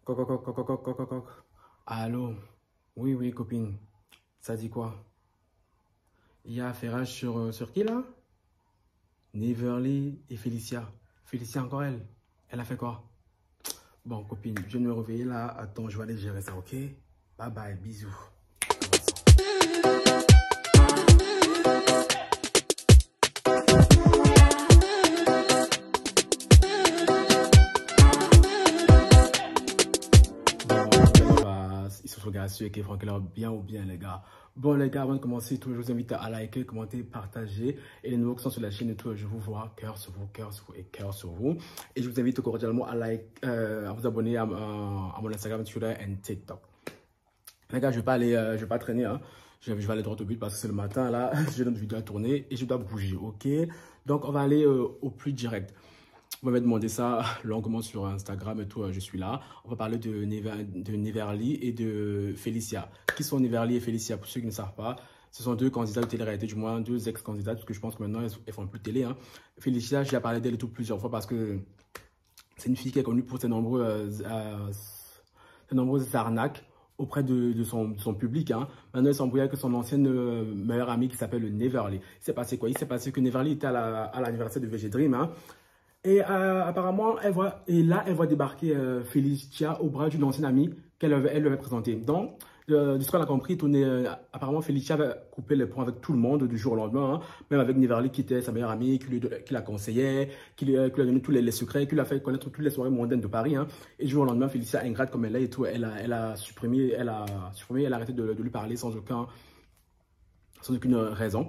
Coc, coc, coc, coc, coc, coc, coc, coc. Allô? Oui, oui, copine. Ça dit quoi? Il y a affairage sur qui là? Neverly et Félicia. Félicia encore elle. Elle a fait quoi? Bon, copine, je vais me réveiller là. Attends, je vais aller gérer ça, ok? Bye bye, bisous. Ils se sont gracieux et Franck là bien ou bien les gars. Bon les gars, avant de commencer, tout, je vous invite à liker, commenter, partager. Et les nouveaux qui sont sur la chaîne et tout, je vous vois, cœur sur vous et cœur sur vous. Et je vous invite cordialement à vous abonner à mon Instagram, Twitter et TikTok. Les gars, je vais pas traîner, hein. Je vais aller droit au but parce que c'est le matin là, j'ai notre vidéo à tourner et je dois bouger, ok? Donc on va aller au plus direct. Vous m'avez demandé ça longuement sur Instagram et tout, je suis là. On va parler de Neverly et de Félicia. Qui sont Neverly et Félicia? Pour ceux qui ne savent pas, ce sont deux candidats de télé-réalité, du moins deux ex-candidats, parce que je pense que maintenant elles font plus de télé. Hein. Félicia, j'ai parlé d'elle et tout plusieurs fois parce que c'est une fille qui est connue pour ses nombreuses arnaques auprès de son public. Hein. Maintenant, elle s'embrouille avec son ancienne meilleure amie qui s'appelle Neverly. Il s'est passé quoi? Il s'est passé que Neverly était à l'anniversaire de VG Dream. Hein. Et apparemment, elle voit débarquer Félicia au bras d'une ancienne amie elle lui avait présentée. Donc, de ce qu'on a compris, apparemment, Félicia avait coupé les ponts avec tout le monde du jour au lendemain, hein, même avec Neverly qui était sa meilleure amie, qui la conseillait, qui lui a donné tous les secrets, qui lui a fait connaître toutes les soirées mondaines de Paris. Hein. Et du jour au lendemain, Félicia, ingrate comme elle est et tout, elle a arrêté de lui parler sans aucune raison.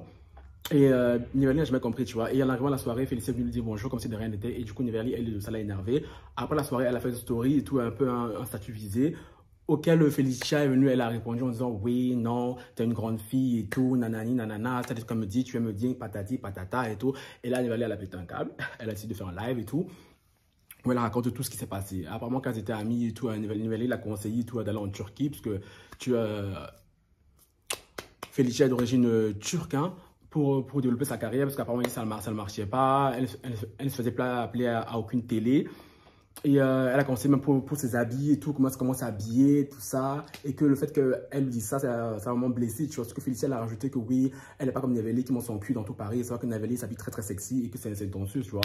Et Neverly n'a jamais compris, tu vois. Et en arrivant à la soirée, Félicia est venue lui dire bonjour comme si de rien n'était. Et du coup, Neverly, ça l'a énervé. Après la soirée, elle a fait une story et tout, un peu un statut visé. Auquel Félicia est venue, elle a répondu en disant oui, non, t'es une grande fille et tout, nanani, nanana, ça dit comme me dit, tu vas me dire patati, patata et tout. Et là, Neverly, elle a pété un câble. Elle a décidé de faire un live et tout. Où elle raconte tout ce qui s'est passé. Apparemment, quand ils étaient amis et tout, Neverly l'a conseillé et tout d'aller en Turquie, parce que Félicia est d'origine turque, hein. Pour développer sa carrière, parce qu'apparemment ça ne marchait pas, elle ne se faisait pas appeler à aucune télé. Et elle a conseillé même pour ses habits et tout, comment s'habiller, tout ça. Et que le fait qu'elle lui dise ça, ça a vraiment blessé, tu vois. Parce que Félicia, elle a rajouté que oui, elle n'est pas comme Neverly qui monte son cul dans tout Paris. C'est vrai que Neverly s'habille très très sexy et que c'est tendu, tu vois.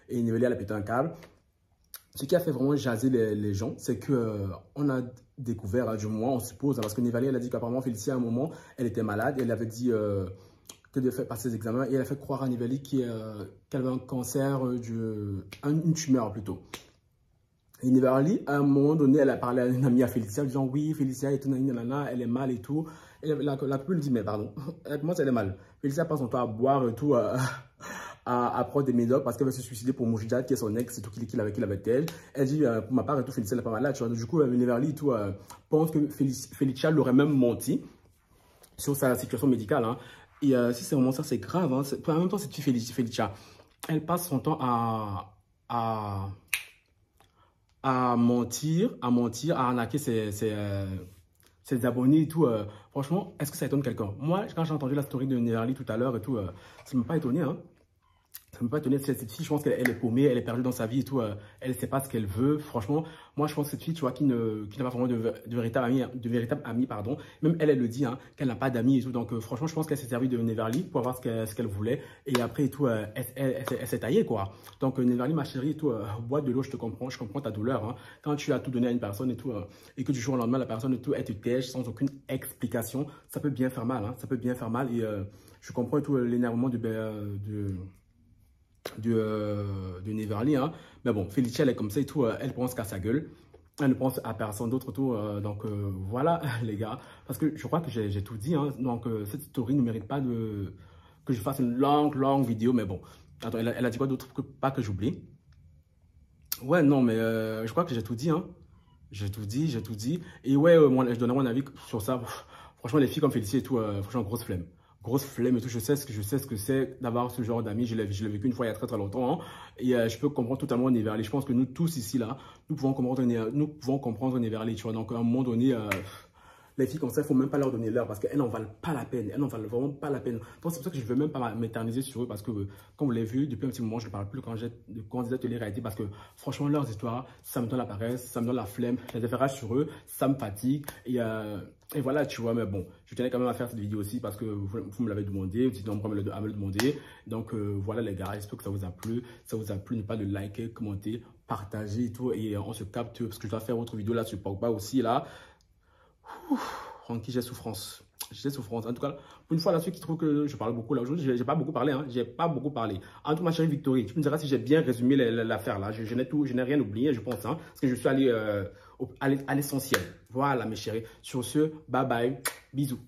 Et Neverly, elle a pété un câble. Ce qui a fait vraiment jaser les gens, c'est que on a découvert, hein, du moins on suppose, hein, parce que Neverly, elle a dit qu'apparemment Félicia, à un moment, elle était malade. Et elle avait dit qu'elle devait faire passer ses examens. Et elle a fait croire à Neverly qu'elle avait un cancer, une tumeur plutôt. Et Neverly, à un moment donné, elle a parlé à une amie à Félicia, disant oui, Félicia est une nana, elle est mal et tout. Et la copine lui dit, mais pardon, comment elle est mal? Félicia passe son temps à boire et tout, à prendre des médocs parce qu'elle veut se suicider pour Moujdat, qui est son ex, c'est tout qu'il avait avec elle. Elle dit, pour ma part et tout, Félicia n'est pas malade, tu vois. Du coup, Neverly et tout, pense que Félicia l'aurait même menti sur sa situation médicale. Hein. Et si c'est vraiment ça, c'est grave. Hein. En même temps, cette fille Félicia, elle passe son temps à mentir, à arnaquer ses abonnés et tout. Franchement, est-ce que ça étonne quelqu'un? Moi, quand j'ai entendu la story de Neverly tout à l'heure et tout, ça ne m'a pas étonné. Hein. Ça ne m'a pas étonné. Cette fille, je pense qu'elle est paumée, elle est perdue dans sa vie et tout. Elle ne sait pas ce qu'elle veut. Franchement, moi, je pense que cette fille, tu vois, qui n'a pas vraiment de véritable ami, pardon. Même elle le dit, hein, qu'elle n'a pas d'amis et tout. Donc, franchement, je pense qu'elle s'est servie de Neverly pour avoir ce qu'elle voulait. Et après et tout, elle s'est taillée, quoi. Donc, Neverly, ma chérie et tout, bois de l'eau, je comprends ta douleur. Hein. Quand tu as tout donné à une personne et tout, et que du jour au lendemain, la personne et tout, elle te tèche sans aucune explication, ça peut bien faire mal. Hein. Ça peut bien faire mal. Et je comprends et tout l'énervement de Neverly, hein. Mais bon, Félicia, elle est comme ça et tout, elle pense qu'à sa gueule, elle ne pense à personne d'autre, tout, donc voilà les gars, parce que je crois que j'ai tout dit, hein. Donc cette story ne mérite pas que je fasse une longue vidéo, mais bon, attends, elle a dit quoi d'autre, pas que j'oublie? Ouais, non, mais je crois que j'ai tout dit, hein. J'ai tout dit, et ouais, je donnerai mon avis sur ça. Franchement, les filles comme Félicia et tout, franchement, grosse flemme. Grosse flemme et tout, je sais ce que c'est d'avoir ce genre d'amis. Je l'ai vécu une fois il y a très longtemps. Hein, et je peux comprendre totalement Neverly. Je pense que nous tous ici, là, nous pouvons comprendre Neverly. Tu vois, donc à un moment donné, les filles comme ça, il ne faut même pas leur donner l'heure parce qu'elles n'en valent pas la peine. Elles n'en valent vraiment pas la peine. Donc, c'est pour ça que je ne veux même pas m'éterniser sur eux parce que, comme vous l'avez vu, depuis un petit moment, je ne parle plus quand j'ai de candidats télé-réalité parce que, franchement, leurs histoires, ça me donne la paresse, ça me donne la flemme. Les effairages sur eux, ça me fatigue. Et voilà, tu vois, mais bon, je tenais quand même à faire cette vidéo aussi parce que vous me l'avez demandé, vous êtes nombreux à me le demander. Donc, voilà les gars, j'espère que ça vous a plu. Ça vous a plu, ne pas de liker, commenter, partager et tout. Et on se capte parce que je dois faire autre vidéo là sur Pogba aussi là. Francky, j'ai souffrance. J'ai souffrance. En tout cas, pour une fois, là, ceux qui trouvent que je parle beaucoup là aujourd'hui, j'ai pas beaucoup parlé. Hein. J'ai pas beaucoup parlé. En tout cas, ma chérie Victory, tu me diras si j'ai bien résumé l'affaire là. Je n'ai rien oublié, je pense. Hein, parce que je suis allé à l'essentiel. Voilà, mes chéris. Sur ce, bye bye. Bisous.